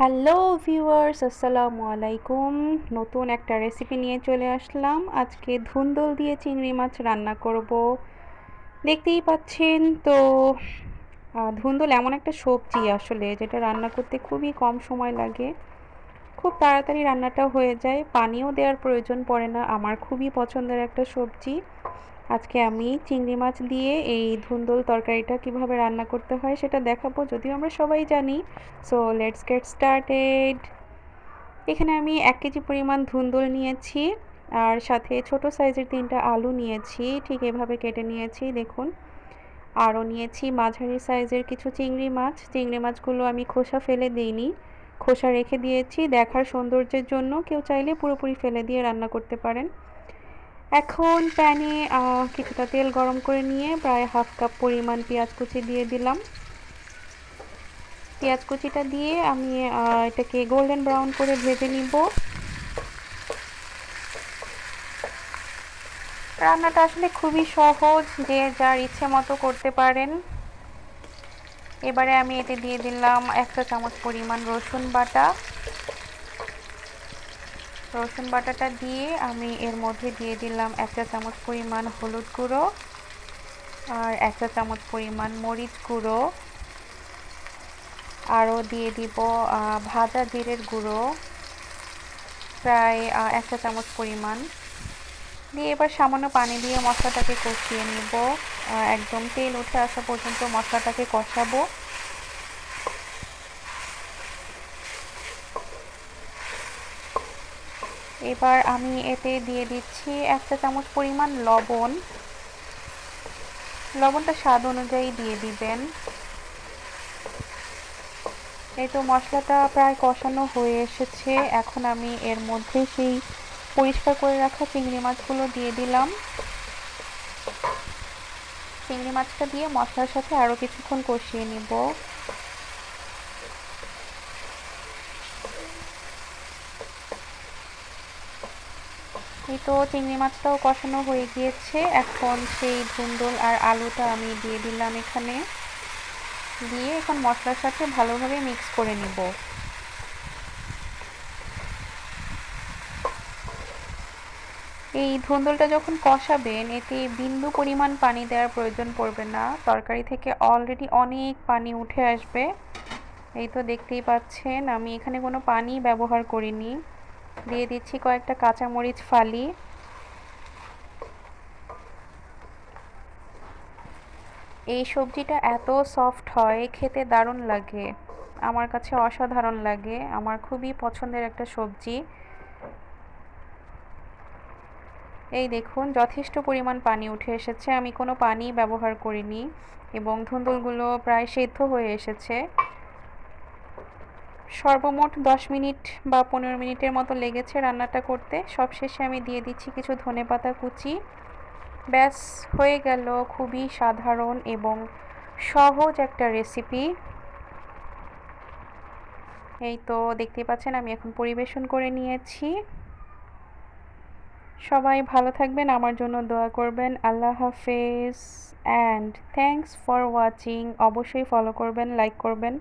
Hello viewers, আসসালামু আলাইকুম। নতুন একটা রেসিপি নিয়ে চলে আসলাম। আজকে ধুন্দুল দিয়ে চিংড়ি মাছ রান্না করব। দেখতেই পাচ্ছেন তো। ধুন্দুল এমন একটা সবজি আসলে যেটা রান্না করতে খুবই কম সময় লাগে, খুব তাড়াতাড়ি রান্নাটা হয়ে যায়, পানিও দেওয়ার প্রয়োজন পড়ে না। আমার খুবই পছন্দের একটা সবজি। আজকে আমি চিংড়ি মাছ দিয়ে এই ধুন্দুল তরকারিটা কিভাবে রান্না করতে হয় সেটা দেখাবো, যদিও আমরা সবাই জানি। So let's get started. এখানে আমি 1 কেজি পরিমাণ ধুন্দুল নিয়েছি, আর সাথে ছোট সাইজের 3টা আলু নিয়েছি, ঠিক এভাবে কেটে নিয়েছি দেখুন। আরও নিয়েছি মাঝারি সাইজের কিছু চিংড়ি মাছ। চিংড়ি মাছগুলো আমি খোসা ফেলে দিইনি, খোসা রেখে দিয়েছি দেখার সৌন্দর্যের জন্য। কেউ চাইলে পুরোপুরি ফেলে দিয়ে রান্না করতে পারেন। এখন প্যানে কিছুটা তেল গরম করে নিয়ে প্রায় হাফ কাপ পরিমাণ পেঁয়াজ কুচি দিয়ে দিলাম। পেঁয়াজ কুচিটা দিয়ে আমি এটাকে গোল্ডেন ব্রাউন করে ভেজে নিব। রান্নাটা আসলে খুবই সহজ, যে যার ইচ্ছে মতো করতে পারেন। এবারে আমি এতে দিয়ে দিলাম 1 চা চামচ পরিমাণ রসুন বাটা। রসুন বাটাটা দিয়ে আমি এর মধ্যে দিয়ে দিলাম 1 চা চামচ পরিমাণ হলুদ গুঁড়ো আর 1 চা চামচ পরিমাণ মরিচ গুঁড়ো। আরও দিয়ে দিব ভাজা জিরের গুঁড়ো প্রায় 1 চা চামচ পরিমাণ দিয়ে এবার সামান্য পানি দিয়ে মশলাটাকে কষিয়ে নিব। একদম তেল উঠে আসা পর্যন্ত মশলাটাকে কষাবো। এবার আমি এতে দিয়ে দিচ্ছি 1 চা চামচ পরিমাণ লবণ। লবণটা স্বাদ অনুযায়ী দিয়ে দিবেন। এই তো মশলাটা প্রায় কষানো হয়ে এসেছে। এখন আমি এর মধ্যে সেই পরিষ্কার করে রাখা চিংড়ি মাছগুলো দিয়ে দিলাম। চিংড়ি মাছটা দিয়ে মশলার সাথে আরও কিছুক্ষণ কষিয়ে নিব। এই তো চিংড়ি মাছটাও কষানো হয়ে গিয়েছে। এখন সেই ধুন্দুল আর আলুটা আমি দিয়ে দিলাম এখানে, দিয়ে এখন মশলার সাথে ভালোভাবে মিক্স করে নিব। এই ধুন্দুলটা যখন কষাবেন এতে বিন্দু পরিমাণ পানি দেওয়ার প্রয়োজন পড়বে না, তরকারি থেকে অলরেডি অনেক পানি উঠে আসবে। এই তো দেখতেই পাচ্ছেন আমি এখানে কোনো পানি ব্যবহার করিনি। দিয়ে দিচ্ছি কয়েকটা কাঁচামরিচ ফালি। এই সবজিটা এত সফট হয়, খেতে দারুণ লাগে, আমার কাছে অসাধারণ লাগে, আমার খুবই পছন্দের একটা সবজি। এই দেখুন যথেষ্ট পরিমাণ পানি উঠে এসেছে, আমি কোনো পানি ব্যবহার করিনি এবং ধুন্দুলগুলো প্রায় সেদ্ধ হয়ে এসেছে। সর্বমোট 10 মিনিট বা 15 মিনিটের মতো লেগেছে রান্নাটা করতে। সবশেষে আমি দিয়ে দিচ্ছি কিছু ধনেপাতা কুচি। ব্যাস হয়ে গেল খুবই সাধারণ এবং সহজ একটা রেসিপি। এই তো দেখতেই পাচ্ছেন আমি এখন পরিবেশন করে নিয়েছি। সবাই ভালো থাকবেন, আমার জন্য দোয়া করবেন। আল্লাহ হাফেজ অ্যান্ড থ্যাঙ্কস ফর ওয়াচিং। অবশ্যই ফলো করবেন, লাইক করবেন।